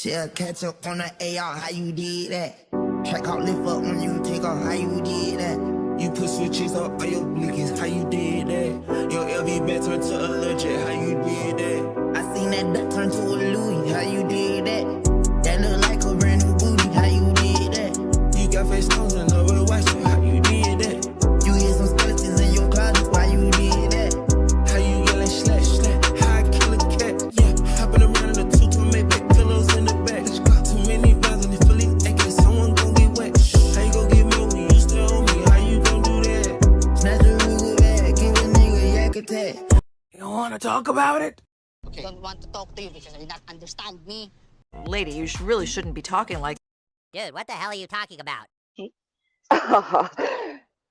Shell catch up on the AR, how you did that? Track out lift up when you take off, how you did that? You put switches up on your blinkies, how you did that? Your LV back turned to a legit, how you did that? I seen that duck turn to a Louis, how you did that? That look like a brand new booty, how you did that? You got face stones and nobody watch you, how you did that? You hear some skeletons in your closet, why you did that? How you yelling slash slash, how I kill a cat, yeah. Hopping around in the two to make back pillows in the back. Too many rounds and it fully aching, someone gon' get wet. How you gon' get me when you still on me, how you gon' do that? Snatch a Ruger bag, give a nigga a yak attack. You don't wanna talk about it? Okay. I don't want to talk to you because you not understand me. Lady, you really shouldn't be talking like. Dude, what the hell are you talking about?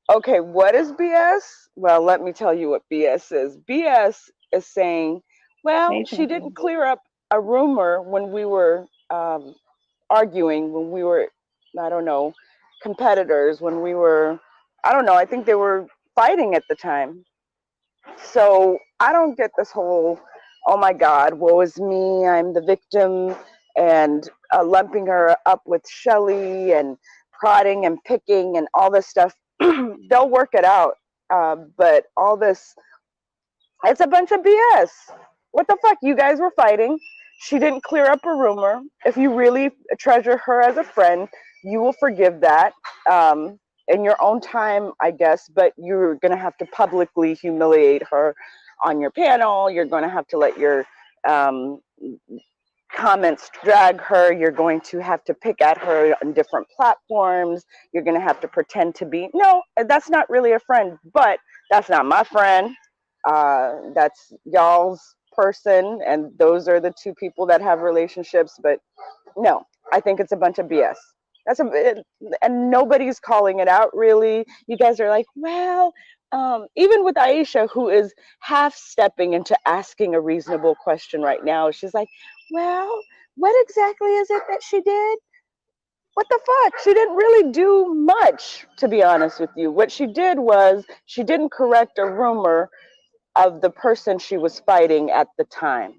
Okay, what is BS? Well, let me tell you what BS is. BS is saying, well, she didn't clear up a rumor when we were arguing, when we were, I don't know, competitors, when we were, I don't know, I think they were fighting at the time. So I don't get this whole, oh my God, woe is me, I'm the victim, and lumping her up with Shelly and prodding and picking and all this stuff. They'll work it out. But all this, it's a bunch of BS. What the fuck? You guys were fighting. She didn't clear up a rumor. If you really treasure her as a friend, you will forgive that in your own time, I guess. But you're going to have to publicly humiliate her on your panel. You're going to have to let your comments drag her. You're going to have to pick at her on different platforms. You're going to have to pretend to be, no, that's not really a friend, but that's not my friend. That's y'all's person, and those are the two people that have relationships. But no, I think it's a bunch of BS. And nobody's calling it out, really. You guys are like, well, even with Ieasha, who is half stepping into asking a reasonable question right now, she's like, well, what exactly is it that she did? What the fuck? She didn't really do much, to be honest with you. What she did was she didn't correct a rumor of the person she was fighting at the time.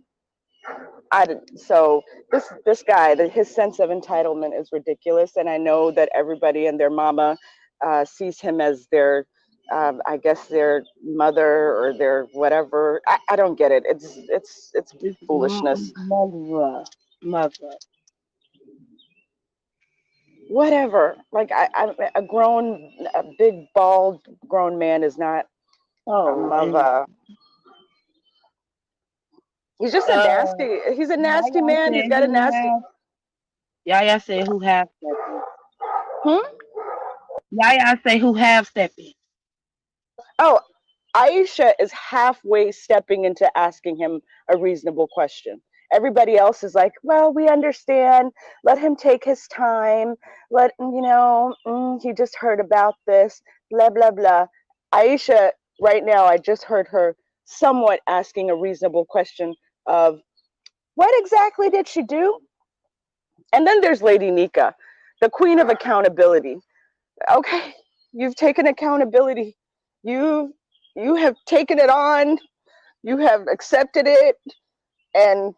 So this guy, his sense of entitlement is ridiculous, and I know that everybody and their mama sees him as their, I guess, their mother or their whatever. I don't get it. It's foolishness. Mother. Whatever. Like I'm a big bald grown man is not a mother. He's just a nasty. He's a nasty man. He's got a nasty. Yaya said who half stepping. Yaya say who half stepping. Oh, Ieasha is halfway stepping into asking him a reasonable question. Everybody else is like, well, we understand. Let him take his time. He just heard about this. Blah blah blah. Ieasha, right now, I just heard her somewhat asking a reasonable question of what exactly did she do? And then there's Lady Nika, the queen of accountability. Okay, you've taken accountability. You have taken it on. You have accepted it. And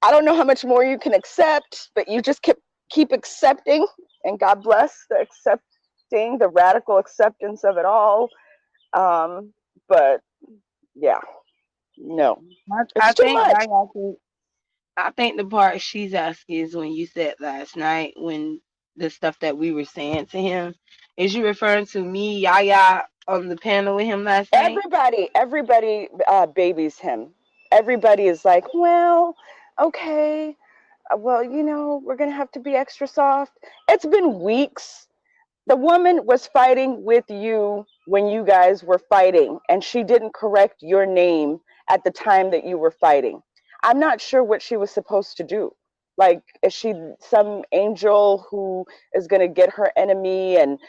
I don't know how much more you can accept, but you just keep accepting. And God bless the radical acceptance of it all. But yeah. No, it's too much. I think the part she's asking is when you said last night, when the stuff that we were saying to him. Is you referring to me, Yaya, on the panel with him last night? Everybody babies him. Everybody is like, well, okay, well, we're going to have to be extra soft. It's been weeks. The woman was fighting with you when you guys were fighting, and she didn't correct your name at the time that you were fighting. I'm not sure what she was supposed to do. Like, is she some angel who is going to get her enemy and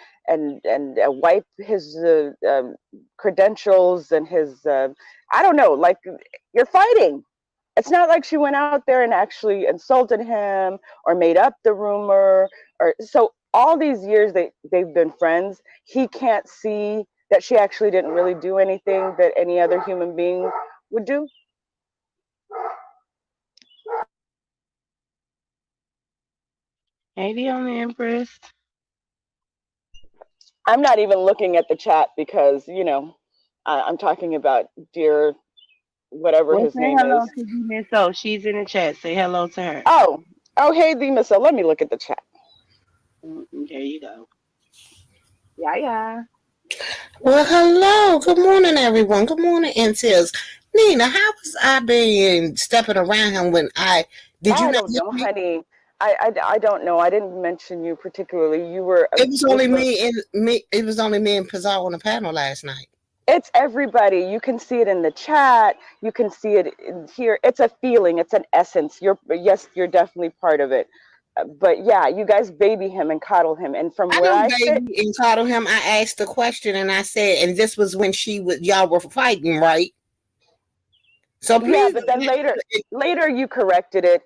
wipe his credentials and his, I don't know, like, you're fighting. It's not like she went out there and actually insulted him or made up the rumor. So all these years they've been friends, he can't see that she actually didn't really do anything that any other human being would do. Hey, the only Empress. I'm not even looking at the chat because, I'm talking about dear whatever Well, his say name is. hello to D Miss O. She's in the chat. Say hello to her. Oh, hey, the missile. Let me look at the chat. There you go. Yeah. Well, hello. Good morning, everyone. Good morning, Intils. Nina, how was I being stepping around him when did you I not don't hear know, me? honey. I don't know. I didn't mention you particularly. You were It was only with the. me and me. It was only me and Pizarro on the panel last night. It's everybody. You can see it in the chat. You can see it in here. It's a feeling. It's an essence. Yes, you're definitely part of it. But yeah, you guys baby him and coddle him. And from I where don't I sit, baby and coddle him. I asked the question and I said, and this was when y'all were fighting, right? So yeah. please, But then later you corrected it.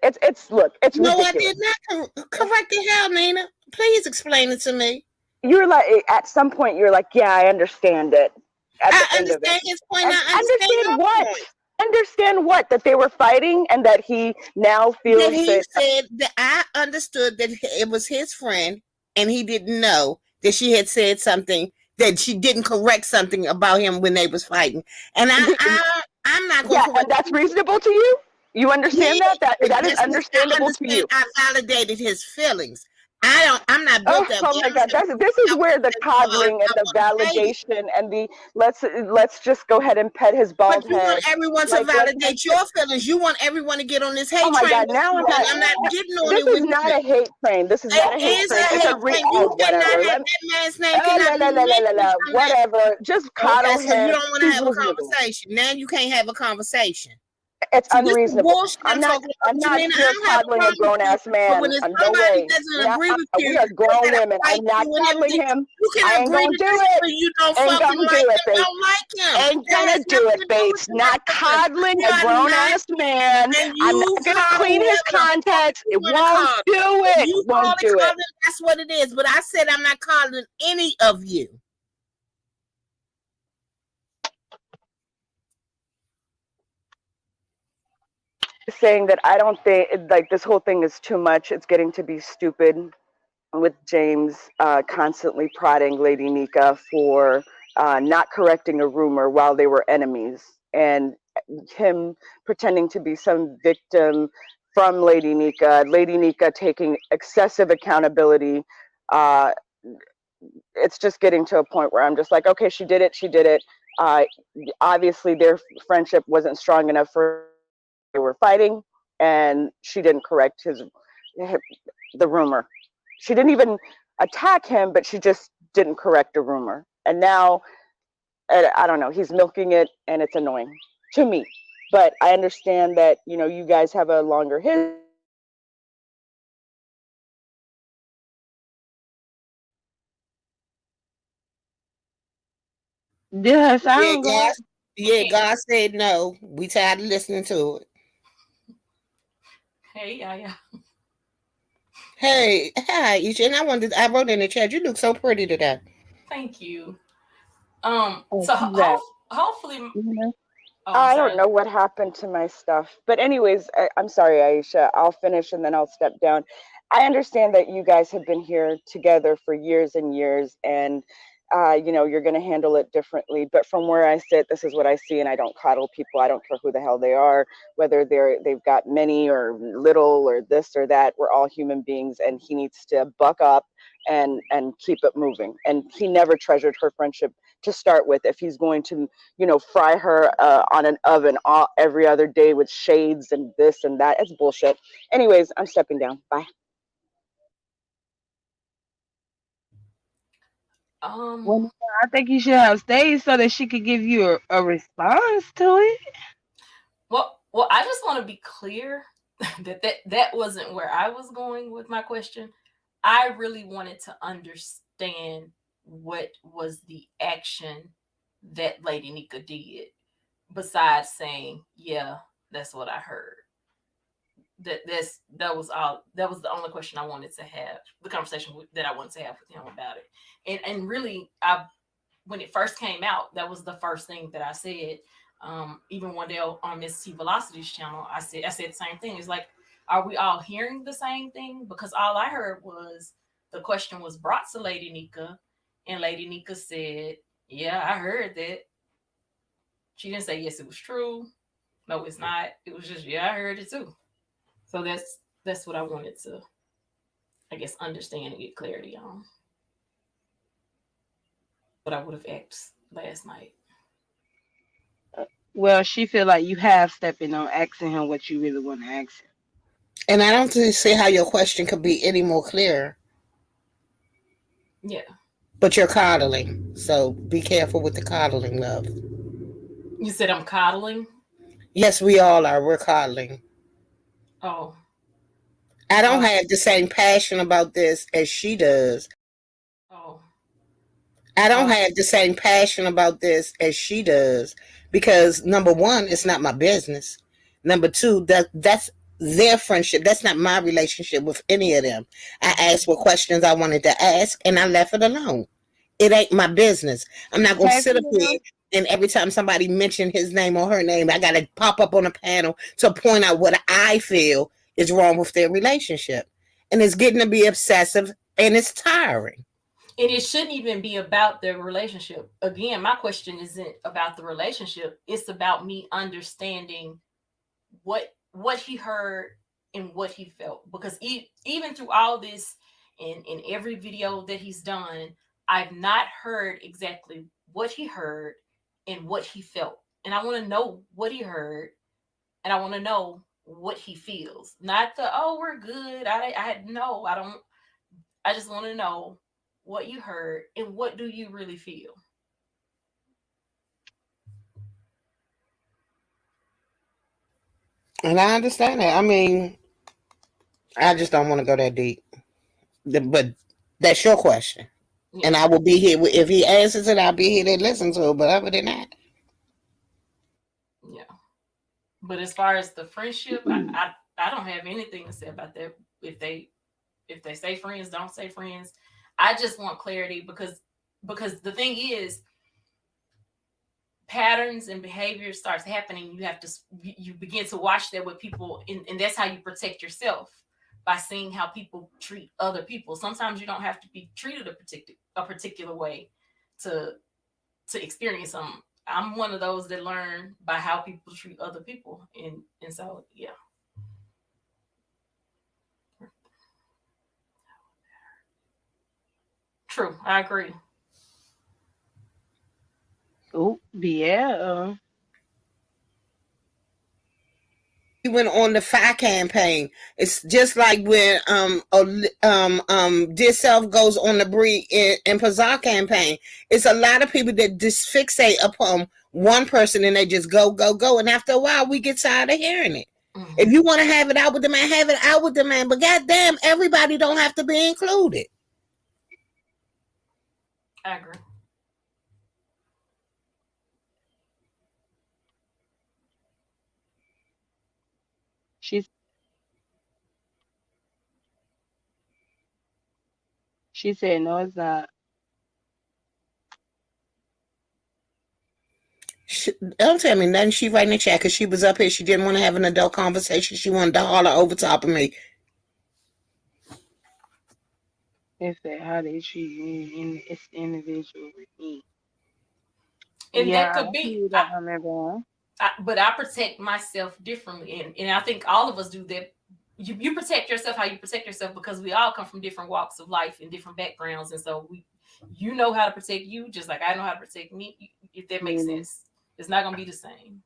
Look, it's no, I ridiculous. did not correct the hell, Nina. Please explain it to me. You're like, at some point you're like, yeah, I understand it. At the I end of it, understand his point. and I understand understand your what? point. Understand what? That they were fighting, and that he now That feels he that. said that I understood that it was his friend and he didn't know that she had said something, that she didn't correct something about him when they was fighting. And I'm not going Yeah, to and correct that's reasonable to you. You me. understand that? That is That's what I understandable to understand. you. I validated his feelings. I'm not built Oh, that oh way. my God! This is I want where to the say, coddling and I the want to say it. validation and the let's just go ahead and pet his But bald you want head. everyone to Like validate your feelings. You want everyone to get on this oh hate my train God! with Now you, I'm and not. I'm not getting on This it is with not you. a hate train. This is not a hate It is train. a It's a hate train. You cannot whatever. have that man's name cannot be mentioned from that. Whatever. Just Okay, coddle so you him. don't want to He's have a reasonable. conversation. Now you can't have a conversation. It's See, this is unreasonable. bullshit I'm I'm not. talking about I'm with you, not Nina. here I don't have a coddling a problem with grown you. ass But man. when it's No somebody way. doesn't Not, agree with you, we are they grown gotta women. fight I'm not you and coddling everything. him. You I can ain't agree gonna to do it. disagree. You don't Ain't fucking gonna do like it, him, babe. don't like him. Ain't That gonna has do nothing it, to do with babes. you. Not coddling a You're grown not, ass man. and I'm you not gonna call clean his whoever the fuck contacts. you It want to won't call. do it. You call Won't it do it. calling, that's what it is. But I said I'm not calling any of you. Saying that I don't think like this whole thing is too much. It's getting to be stupid. With James constantly prodding Lady Nika for not correcting a rumor while they were enemies, and him pretending to be some victim from Lady Nika taking excessive accountability. Uh, it's just getting to a point where I'm just like, okay, she did it, she did it. Uh, Obviously, their friendship wasn't strong enough for they were fighting, and she didn't correct the rumor. She didn't even attack him, but she just didn't correct a rumor. And now, I don't know, he's milking it, and it's annoying to me. But I understand that you guys have a longer history. Did her Yeah, sound go God. out? Yeah, God said no. We tired of listening to it. Hey, yeah. Hey, hi, Isha. And I wrote in the chat, you look so pretty today. Thank you. Oh, So she's back. hopefully. Mhm. Oh, I'm I don't sorry. know what happened to my stuff. But anyways, I'm sorry, Aisha. I'll finish and then I'll step down. I understand that you guys have been here together for years and years, and you're going to handle it differently. But from where I sit, this is what I see, and I don't coddle people. I don't care who the hell they are, whether they've got many or little or this or that. We're all human beings, and he needs to buck up and keep it moving. And he never treasured her friendship to start with. If he's going to fry her on an oven every other day with shades and this and that. It's bullshit. Anyways, I'm stepping down. Bye. Um. Well, I think you should have stayed so that she could give you a response to it. Well, I just want to be clear that wasn't where I was going with my question. I really wanted to understand what was the action that Lady Nika did, besides saying, "Yeah, that's what I heard." That was all. That was the only question I wanted to have. The conversation that I wanted to have with him about it, and really, when it first came out, that was the first thing that I said. Even one day on Miss T Velocity's channel, I said the same thing. It's like are we all hearing the same thing? Because all I heard was the question was brought to Lady Nika, and Lady Nika said, "Yeah, I heard that." She didn't say yes, it was true. No, it's not. It was just, yeah, I heard it too. So that's what I wanted to, I guess, understand and get clarity on. But I would have asked last night. Well, she feel like you half stepping on asking him what you really want to ask him. And I don't see how your question could be any more clear. Yeah. But you're coddling, so be careful with the coddling, love. You said I'm coddling? Yes, we all are. We're coddling. Oh. I don't have the same passion about this as she does. Oh. I don't have the same passion about this as she does because number one, it's not my business. Number two, that's their friendship. That's not my relationship with any of them. I asked what questions I wanted to ask and I left it alone. It ain't my business. I'm not going to sit up here and every time somebody mention his name or her name, I got to pop up on a panel to point out what I feel is wrong with their relationship. And it's getting to be obsessive and it's tiring. And it shouldn't even be about their relationship. Again, my question isn't about the relationship. It's about me understanding what he heard and what he felt. Because even through all this, in every video that he's done, I've not heard exactly what he heard and what he felt. And I want to know what he heard, and I want to know what he feels. Not the, oh, we're good. I don't. I just want to know what you heard and what do you really feel. And I understand that. I mean, I just don't want to go that deep. But that's your question. Yeah. And I will be here. If he answers it, I'll be here to listen to it. But other than that. Yeah. But as far as the friendship, I don't have anything to say about that. If they say friends, don't say friends. I just want clarity because the thing is, patterns and behavior starts happening. You begin to watch that with people, and that's how you protect yourself, by seeing how people treat other people. Sometimes you don't have to be treated a particular way to experience something. I'm one of those that learn by how people treat other people, and so yeah. True, I agree. Oh, yeah. We went on the FI campaign. It's just like when Dear Self goes on the Bree and Pazar campaign. It's a lot of people that just fixate upon one person and they just go. And after a while, we get tired of hearing it. Mm-hmm. If you want to have it out with the man, have it out with the man. But goddamn, everybody don't have to be included. I agree. She said, no, it's not. Don't tell me nothing. She writing the chat because she was up here. She didn't want to have an adult conversation. She wanted to holler over top of me. It's that how they treat you, and it's individual with me. And yeah, that could be. But I protect myself differently, and I think all of us do that. You protect yourself how you protect yourself because we all come from different walks of life and different backgrounds, and so you know how to protect you just like I know how to protect me. If that makes sense, it's not gonna be the same.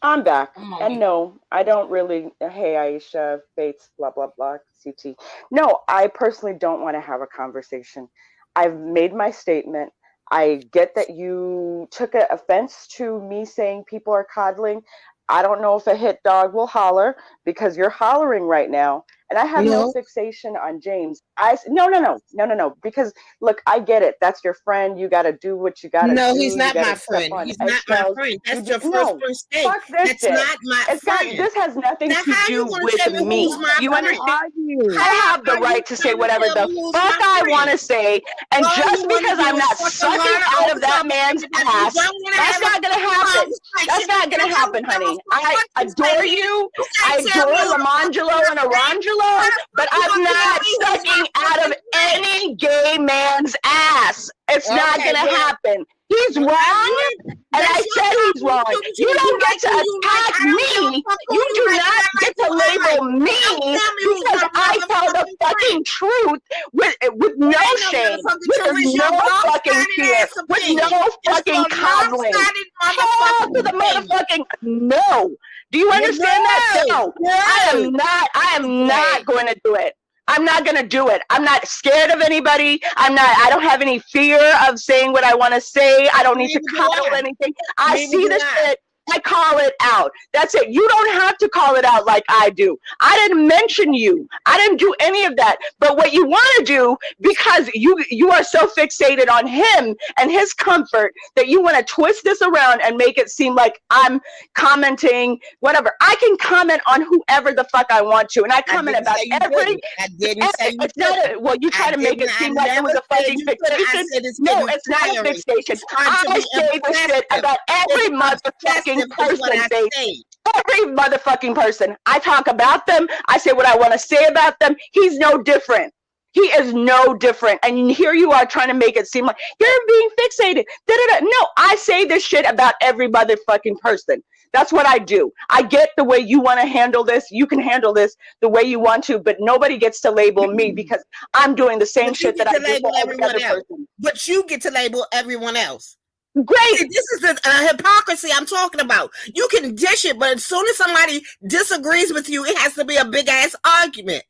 I'm back. And no, I don't really, hey, Ieasha, Fates, blah, blah, blah, CT. No, I personally don't want to have a conversation. I've made my statement. I get that you took an offense to me saying people are coddling. I don't know if a hit dog will holler because you're hollering right now. And I have no fixation on James. No. Because look, I get it. That's your friend. You got to do what you got to do. No, he's not my friend. He's not my friend. That's your first mistake. That's not my friend. This has nothing to do with me. You understand? I have the right to say whatever the fuck I want to say, and just because I'm not sucking out of that man's ass, that's not gonna happen. That's not gonna happen, honey. I adore you. I adore Lamangelo and Arangelo, but I'm not sucking out of any gay man's ass. It's not gonna happen. He's wrong, and I said he's wrong. You don't get to attack me. You do not get to label me because I tell the fucking truth with no shame, with no fucking fear, with no fucking coddling. Hell to the motherfucking no. Do you understand that? No. I am not going to do it. I'm not going to do it. I'm not scared of anybody. I don't have any fear of saying what I want to say. I don't need to coddle anything. I see the shit. I call it out. That's it. You don't have to call it out like I do. I didn't mention you. I didn't do any of that. But what you want to do, because you are so fixated on him and his comfort, that you want to twist this around and make it seem like I'm commenting whatever. I can comment on whoever the fuck I want to, and I comment about every. I didn't say you didn't. Well, you try to make it seem like it was a fucking fixation. No, it's not a fixation. I say this shit about every motherfucking person, baby. Every motherfucking person. I talk about them. I say what I want to say about them. He's no different. He is no different. And here you are trying to make it seem like you're being fixated. No, I say this shit about every motherfucking person. That's what I do. I get the way you want to handle this. You can handle this the way you want to, but nobody gets to label me because I'm doing the same shit that I do for every other person. But you get to label everyone else. Great. See, this is the hypocrisy I'm talking about. You can dish it, but as soon as somebody disagrees with you, it has to be a big ass argument.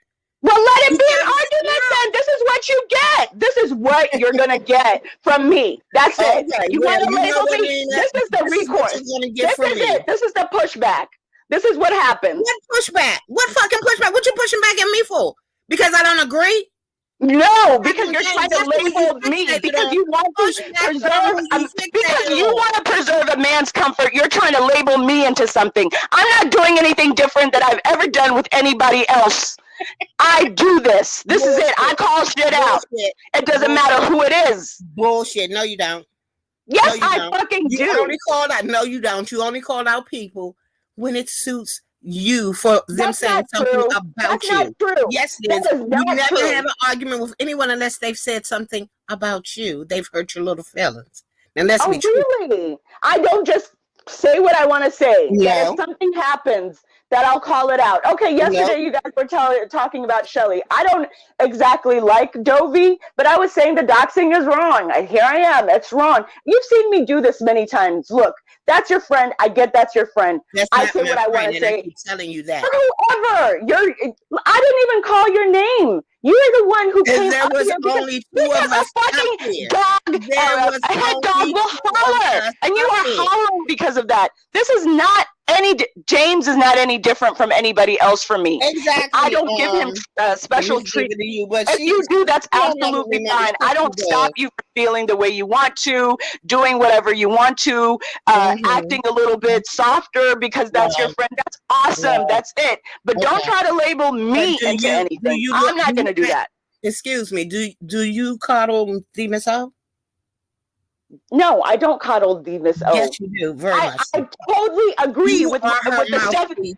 Well, let it be an argument then. This is what you get. This is what you're going to get from me. That's it. Okay, you want to label me? This is the recourse. This is it. This is the pushback. This is what happens. What pushback? What fucking pushback? What you pushing back at me for? Because I don't agree? No, because you're trying to label me because you want to preserve a man's comfort. You're trying to label me into something. I'm not doing anything different that I've ever done with anybody else. I do this. This is it. I call shit out. It doesn't matter who it is. Bullshit. No, you don't. Yes, no, I fucking do. You only called out. No, you don't. You only called out people when it suits you for them saying something about you. Not true. Yes, it is. You never have an argument with anyone unless they've said something about you. They've hurt your little feelings. And let's be true. Really? I don't just say what I want to say. Yeah. If something happens, that I'll call it out. Okay, yesterday you guys were talking about Shelly. I don't exactly like Dovey, but I was saying the doxing is wrong. Here I am. It's wrong. You've seen me do this many times. Look, that's your friend. I get that's your friend. I say what I want to say. I keep telling you that. Whoever. I didn't even call your name. You're the one who came up here. There was only two of us out here. A head dog will holler. And you are hollering because of that. This is not James is not any different from anybody else for me. Exactly. I don't give him special treatment. If you do, that's absolutely fine. I don't stop you from feeling the way you want to, doing whatever you want to, acting a little bit softer because that's your friend. That's awesome. That's it. But don't try to label me into anything. I'm not going to do that. Excuse me. Do you coddle the Miss O? No, I don't coddle the Miss O. Yes, you do. Very much. I totally agree with the 70s.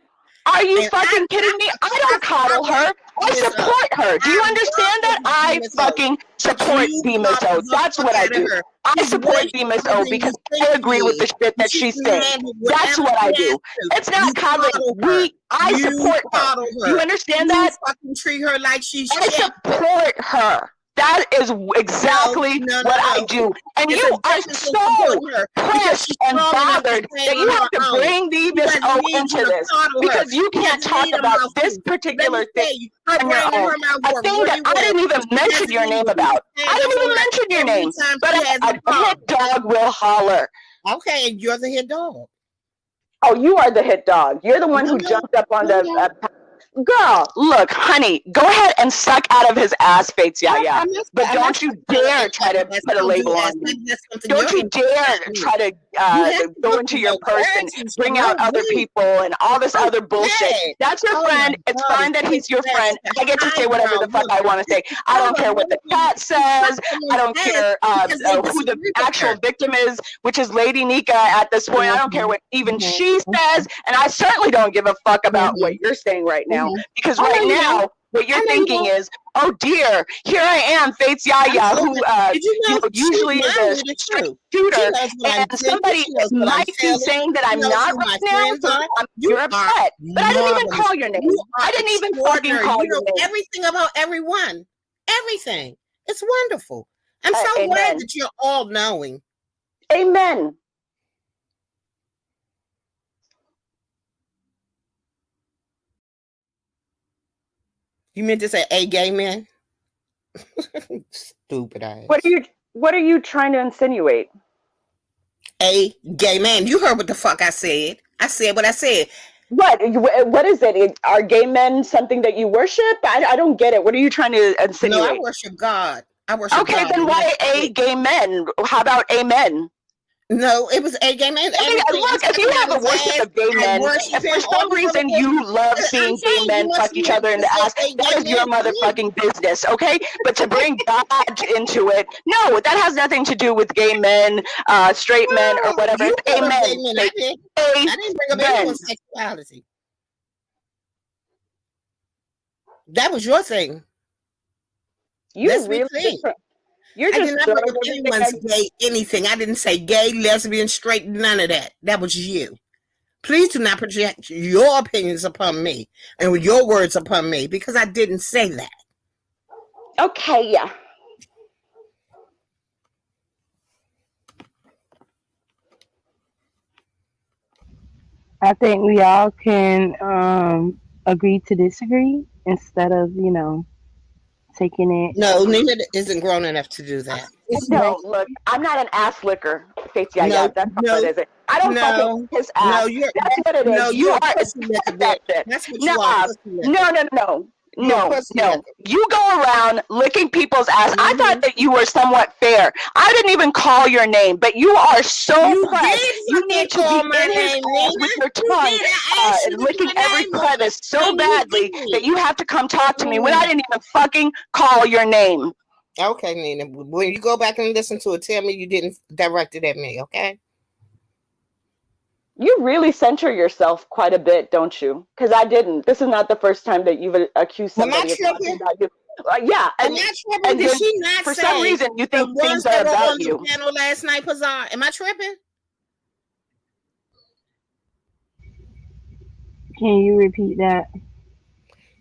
Are you fucking kidding me? I don't coddle her. I support her. Do you understand that? I fucking support the Miss O. That's what I do. I support the Miss O because I agree with the shit that she's saying. That's what I do. It's not coddling. I support her. Do you understand that? You fucking treat her like she's shit. I support her. That is exactly what I do. And you are so pressed and bothered that you have to bring the Miss O into this because you can't talk about this particular thing on your own. A thing that I didn't even mention your name about. I didn't even mention your name. But a hit dog will holler. Okay, and you're the hit dog. Oh, you are the hit dog. You're the one who jumped up on the Girl, look, honey, go ahead and suck out of his ass, Fate Ieasha. But don't you dare try to put a label on me. Don't you dare try to go into your purse and bring out other people and all this other bullshit. That's your friend. It's fine that he's your friend. I get to say whatever the fuck I want to say. I don't care what the chat says. I don't care who the actual victim is, which is Lady Nika at this point. I don't care what even she says. And I certainly don't give a fuck about what you're saying right now. Because right now, what you're thinking is, oh dear, here I am, Fate Ieasha, who usually is a shooter, and somebody might be saying that I'm not right now, so you're upset. But I didn't even call your name. I didn't even fucking call your name. Everything about everyone. Everything. It's wonderful. I'm so glad that you're all knowing. Amen. You meant to say a gay man? Stupid ass. What are you trying to insinuate? A gay man. You heard what the fuck I said. I said what I said. What is it? Are gay men something that you worship? I don't get it. What are you trying to insinuate? No, I worship God. I worship God. Okay, then why a gay men? How about amen? No, it was a gay man. Look, if you have a worship of gay men, if for some reason you love seeing gay men fuck each other in the ass, that is your motherfucking business, okay? But to bring God into it, no, that has nothing to do with gay men, straight men, or whatever. Amen. I didn't bring up anyone's sexuality. That was your thing. You're I just did not bring up anyone's gay anything. I didn't say gay, lesbian, straight, none of that. That was you. Please do not project your opinions upon me and your words upon me, because I didn't say that. Okay, yeah. I think we all can agree to disagree instead of, taking it. No, Nina isn't grown enough to do that. No, look, I'm not an ass licker, Fate Ieasha. No, that's what it is. I don't fucking kiss ass. That's what it is. No, you are that shit. That's what you are. No. You go around licking people's ass. I thought that you were somewhat fair. I didn't even call your name, but you are so pressed. You need to be in his ass with your tongue and licking every crevice so badly that you have to come talk to me when I didn't even fucking call your name. Okay, Nina. When you go back and listen to it, tell me you didn't direct it at me, okay? You really censor yourself quite a bit, don't you? Because I didn't. This is not the first time that you've accused somebody of talking about you. Yeah, and did she not for some reason you think things are about you. Panel last night, Pazar. Am I tripping? Can you repeat that?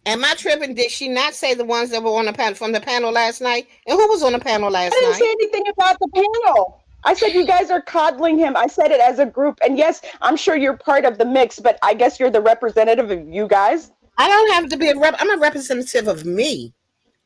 Am I tripping? Did she not say the ones that were on the panel from the panel last night? And who was on the panel last night? I didn't say anything about the panel. I said you guys are coddling him. I said it as a group. And yes, I'm sure you're part of the mix, but I guess you're the representative of you guys. I don't have to be I'm a representative of me.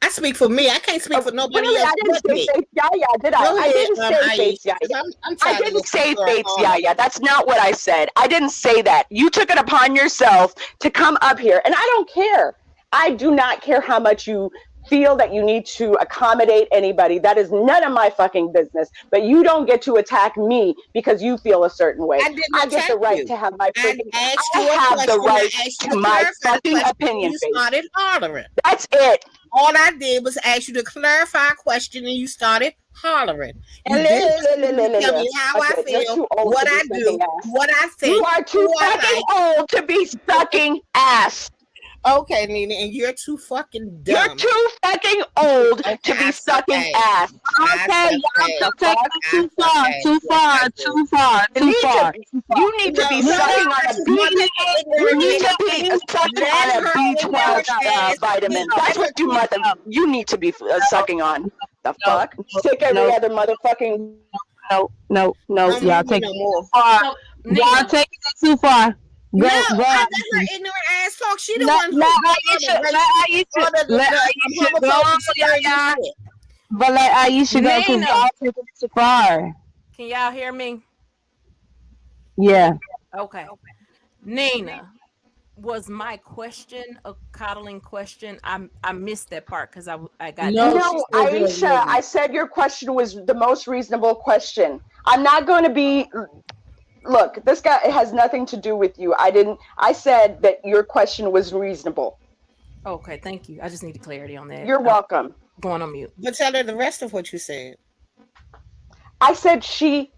I speak for me. I can't speak for nobody else. I didn't say Fate Ieasha, did I? I didn't say Fate Ieasha. I didn't say Fate Ieasha. That's not what I said. I didn't say that. You took it upon yourself to come up here, and I don't care. I do not care how much you feel that you need to accommodate anybody. That is none of my fucking business. But you don't get to attack me because you feel a certain way. I get the right to have my freaking. I have the right to my fucking opinion. You started hollering. That's it. All I did was ask you to clarify a question, and you started hollering. You didn't tell me how I feel, what I do, what I think. You are too fucking old to be sucking ass. Okay, Nina, and you're too fucking dumb. You're too fucking old to be sucking ass. Okay, y'all take it too far. You need to be sucking on a B. You need to be sucking on a B12 vitamin. That's what you need to be sucking on. The fuck? Sick every other motherfucking. No. Y'all take it too far. Y'all take it too far. Go. I let her ignorant ass talk. She the one who let Ieasha go. But let Ieasha go because y'all taking it too far. Can y'all hear me? Yeah. Okay. Nina, was my question a coddling question? I missed that part because I got No, Aisha, I said your question was the most reasonable question. I'm not going to be. Look, this guy, it has nothing to do with you. I said that your question was reasonable. Okay, thank you. I just needed clarity on that. You're welcome. Going on mute. But tell her the rest of what you said. I said she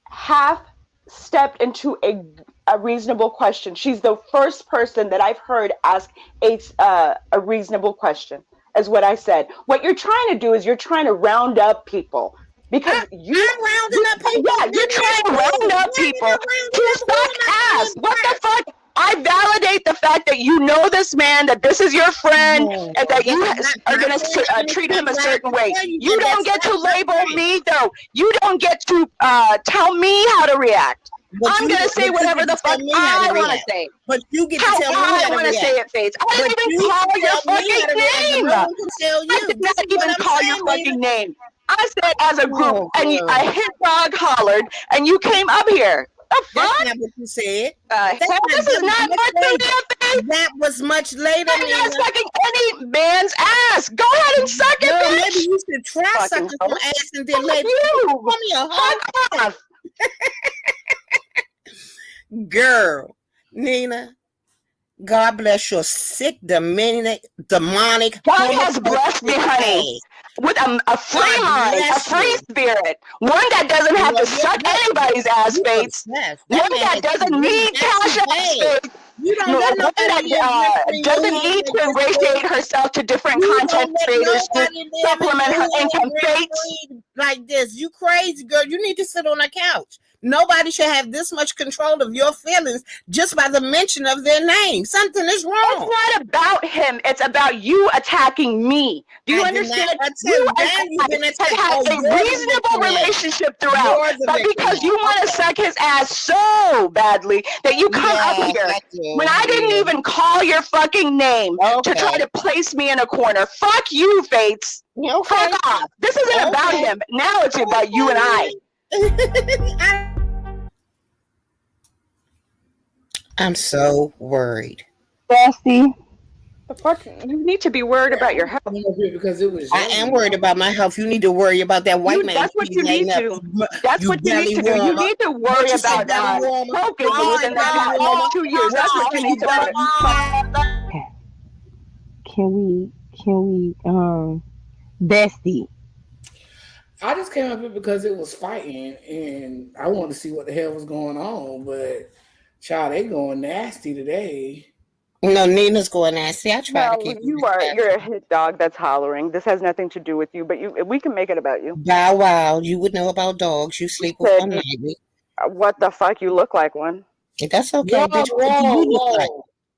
half stepped into a reasonable question. She's the first person that I've heard ask a reasonable question, is what I said. What you're trying to do is you're trying to round up people. Because I'm rounding up people. Yeah, you're trying to round up people to suck ass. What the fuck? I validate the fact that you know this man, that this is your friend, and that you are going to treat him a certain way. You don't get to label me, though. You don't get to tell me how to react. I'm going to say whatever the fuck I want to say. But you get to tell me how I want to say it, Faith. I didn't even call your fucking name. I did not even call your fucking name. I said as a group, and a hit dog hollered, and you came up here. The fuck? That's not what you said. This is not much later. That was much later. I'm not sucking any man's ass. Go ahead and suck it, bitch. Maybe you should try sucking some ass and then later. You. Call me a Fuck off. Girl, Nina, God bless your sick, demonic. God has blessed me, honey, with a free mind, a free spirit, one that doesn't have to suck anybody's ass, Fates, one that doesn't need cash ass, Fates. One that doesn't need to ingratiate herself to different content creators to supplement her income, Fates. Like this, you crazy girl. You need to sit on a couch. Nobody should have this much control of your feelings just by the mention of their name. Something is wrong. It's not about him. It's about you attacking me. Do you understand? You have had a reasonable relationship throughout, but because you want to suck his ass so badly that you come up here when I didn't even call your fucking name to try to place me in a corner. Fuck you, Fates. Fuck off. This isn't about him. Now it's about you and I. I'm so worried. Bestie, the fuck? You need to be worried about your health. Because it was. I am worried about my health. You need to worry about that white man. That's what you need to. That's what you need to do. You need to worry about smoking within the next 2 years. That's what you need to worry. Can we, Bestie? I just came up here because it was fighting, and I wanted to see what the hell was going on. But, child, they going nasty today. No, Nina's going nasty. I try to keep. You're a hit dog that's hollering. This has nothing to do with you, but we can make it about you. Bow wow, you would know about dogs. You sleep with one nightly. What the fuck? You look like one. That's okay, bitch. What do you look like?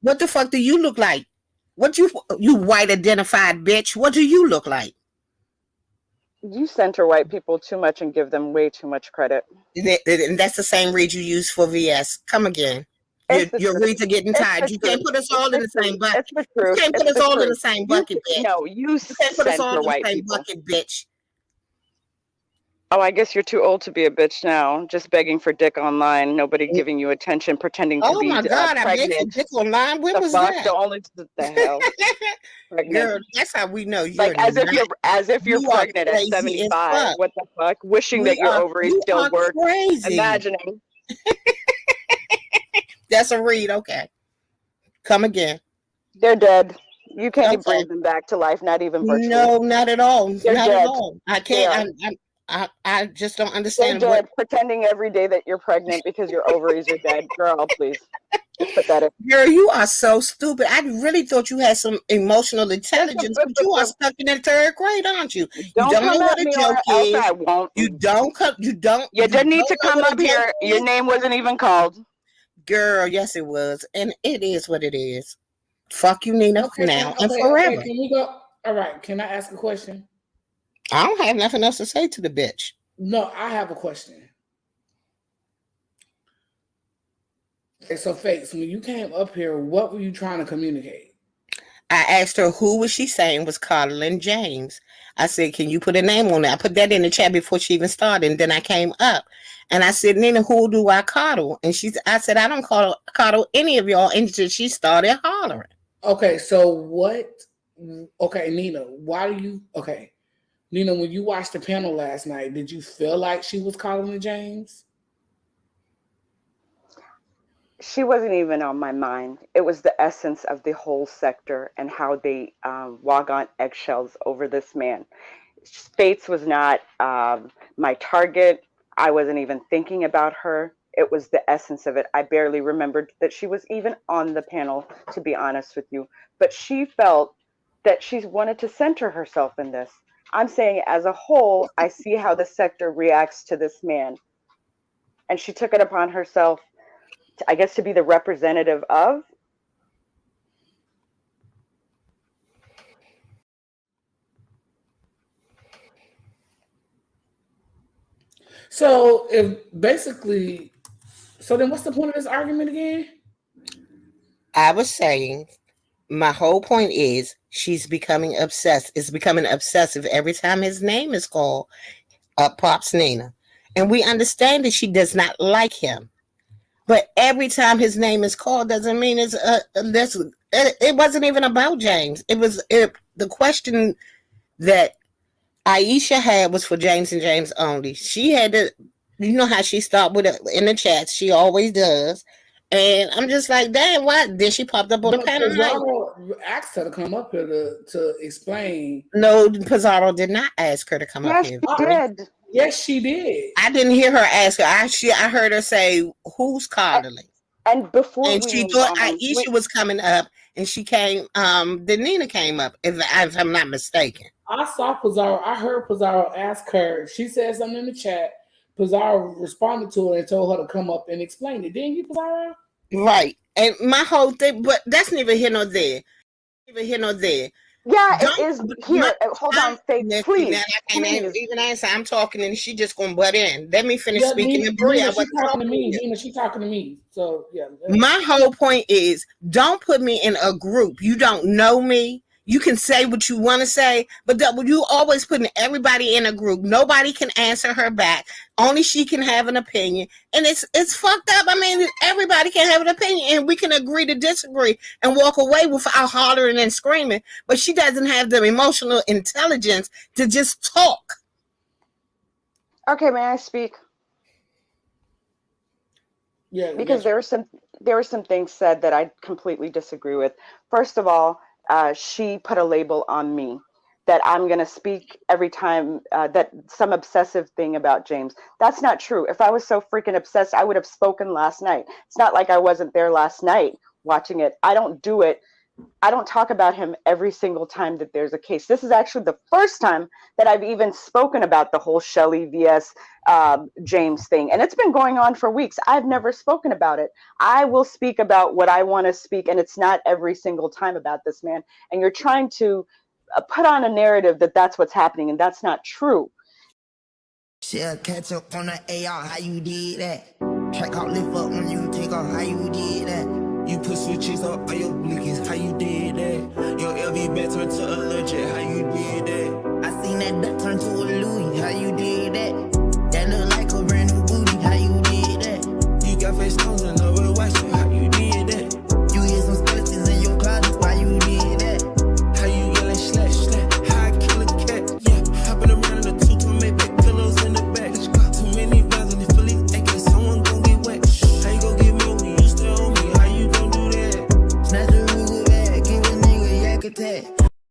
What the fuck do you look like? What you white identified bitch? What do you look like? You center white people too much and give them way too much credit. And that's the same read you use for VS. Come again. Your reads are getting tired. You can't put us all in the same bucket. You can't put us all in the same bucket, bitch. No, you can't put us all in the same bucket, bitch. Oh, I guess you're too old to be a bitch now. Just begging for dick online. Nobody giving you attention, pretending to be pregnant. Oh my God, I begged for dick online. When was that? The hell. Girl, that's how we know you're like as if you're pregnant at 75. What the fuck? Wishing that your ovaries still work. Crazy. Imagining. That's a read. Okay. Come again. They're dead. You can't bring them back to life. Not even virtually. No, not at all. They're not dead. At all. I can't. I just don't understand. They're dead. Pretending every day that you're pregnant because your ovaries are dead. Girl, please. It's pathetic. Girl, you are so stupid. I really thought you had some emotional intelligence, but you are stuck in that third grade, aren't you? You don't know what a joke is. I won't. You don't come. You don't. You didn't need to come up here. Your name wasn't even called. Girl, yes, it was, and it is what it is. Fuck you, Nina, now and forever. Okay, can we go? All right. Can I ask a question? I don't have nothing else to say to the bitch. No, I have a question. Okay, so, Fates, when you came up here, what were you trying to communicate? I asked her who was she saying was coddling James. I said, can you put a name on it? I put that in the chat before she even started. And then I came up and I said, Nina, who do I coddle? And I said, I don't coddle any of y'all. And she started hollering. Okay, so what? Okay, Nina, why do you? Okay, Nina, when you watched the panel last night, did you feel like she was coddling James? She wasn't even on my mind. It was the essence of the whole sector and how they walk on eggshells over this man. Fates was not my target. I wasn't even thinking about her. It was the essence of it. I barely remembered that she was even on the panel, to be honest with you. But she felt that she wanted to center herself in this. I'm saying as a whole, I see how the sector reacts to this man. And she took it upon herself, I guess, to be the representative of. So if basically, so then what's the point of this argument again? I was saying, my whole point is she's becoming obsessed. It's becoming obsessive every time his name is called. Pops Nina, and we understand that she does not like him. But every time his name is called doesn't mean it's it wasn't even about James. The question that Ieasha had was for James and James only. She had to, you know how she stopped with it in the chats. She always does. And I'm just like, damn, why? Then she popped up on the panel. Pizarro asked her to come up here to explain. No, Pizarro did not ask her to come up here. Yes, she did. Yes, she did. I didn't hear her ask her. I heard her say, "Who's coddling?" And before she thought Ieasha was coming up, and she came. Then Nina came up, if I'm not mistaken. I saw Pizarro. I heard Pizarro ask her. She said something in the chat. Pizarro responded to her and told her to come up and explain it. Didn't you, Pizarro? Right. And my whole thing, but that's neither here nor there. Neither here nor there. Yeah, it is here. Hold on, Faith, please. Now I can't even answer. I'm talking and she just gonna butt in. Let me finish speaking. Nina, she's talking to me. Nina, she's talking to me. So yeah. My whole point is, don't put me in a group. You don't know me. You can say what you want to say, but you always putting everybody in a group. Nobody can answer her back. Only she can have an opinion. And it's fucked up. I mean, everybody can have an opinion and we can agree to disagree and walk away without hollering and screaming. But she doesn't have the emotional intelligence to just talk. Okay, may I speak? Yeah. Because there were some things said that I completely disagree with. First of all, she put a label on me that I'm going to speak every time that some obsessive thing about James. That's not true. If I was so freaking obsessed, I would have spoken last night. It's not like I wasn't there last night watching it. I don't do it. I don't talk about him every single time that there's a case. This is actually the first time that I've even spoken about the whole Shelley vs. James thing. And it's been going on for weeks. I've never spoken about it. I will speak about what I want to speak, and it's not every single time about this man. And you're trying to put on a narrative that that's what's happening, and that's not true. She'll catch up on the AR, how you did that. Track out, lift up when you take off, how you did that. You put switches up on your blinkies, how you did that. Your LV back turned to a legit, how you did that. I seen that duck turn to a Louis, how you did that.